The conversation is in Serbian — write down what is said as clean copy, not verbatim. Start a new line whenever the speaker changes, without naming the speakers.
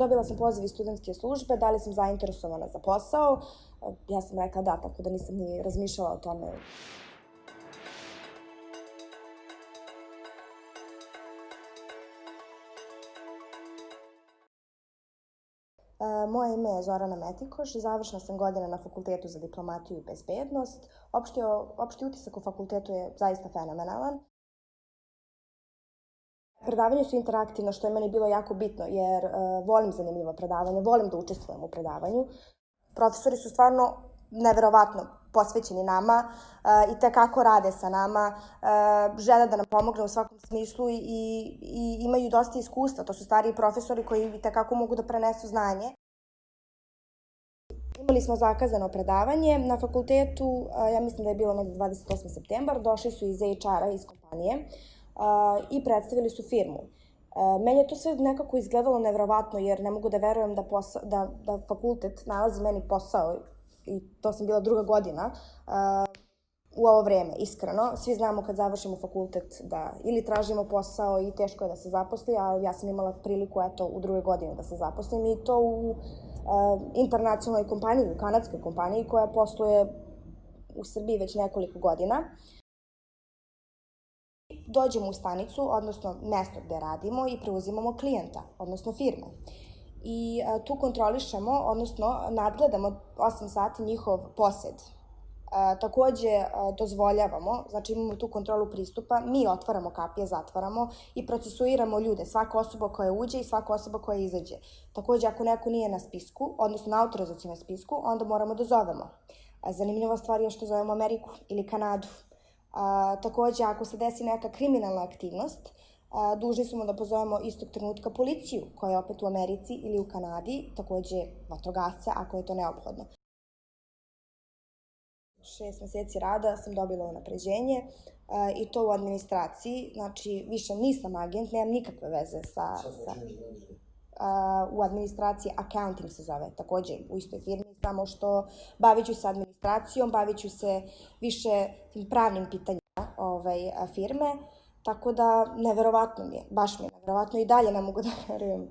Dobila sam poziv iz studentske službe, da li sam zainteresovana za posao. Ja sam rekla da, tako da nisam ni razmišljala o tome. Moje ime je Zorana Metikoš, završna sam godina na Fakultetu za diplomatiju i bezbednost. Opšti utisak o fakultetu je zaista fenomenalan. Predavanje su interaktivno, što je meni bilo jako bitno, jer volim zanimljivo predavanje, volim da učestvujem u predavanju. Profesori su stvarno neverovatno posvećeni nama i tekako rade sa nama, žele da nam pomogne u svakom smislu i imaju dosta iskustva. To su stariji profesori koji tekako mogu da prenesu znanje. Imali smo zakazano predavanje na fakultetu, ja mislim da je bilo negde 28. septembar, došli su iz HR-a, iz kompanije i predstavili su firmu. Meni je to sve nekako izgledalo neverovatno, jer ne mogu da verujem da fakultet nalazi meni posao, i to sam bila 2. godina, u ovo vreme, iskreno. Svi znamo kad završimo fakultet da ili tražimo posao i teško je da se zaposli, a ja sam imala priliku u 2. godini da se zaposlim, i to u internacionalnoj kompaniji, u kanadskoj kompaniji koja posluje u Srbiji već nekoliko godina. Dođemo u stanicu, odnosno mesto gde radimo, i preuzimamo klijenta, odnosno firme. I tu kontrolišemo, odnosno nadgledamo 8 sati njihov posed. Takođe dozvoljavamo, znači imamo tu kontrolu pristupa, mi otvaramo kapije, zatvaramo i procesuiramo ljude, svaka osoba koja uđe i svaka osoba koja izađe. Takođe, ako neko nije na spisku, odnosno na autorizacionom spisku, onda moramo da zovemo. Zanimljiva stvar je što zovemo Ameriku ili Kanadu. Takođe, ako se desi neka kriminalna aktivnost, dužni smo da pozovemo istog trenutka policiju, koja je opet u Americi ili u Kanadi, takođe vatrogasce, ako je to neophodno. 6 meseci rada sam dobila unapređenje i to u administraciji, znači više nisam agent, nemam nikakve veze u administraciji, accounting se zove, takođe u istoj firmi, samo što bavit ću se administracijom, bavit ću se više tim pravnim pitanjima firme, tako da neverovatno mi je, baš mi je neverovatno, i dalje ne mogu da verujem.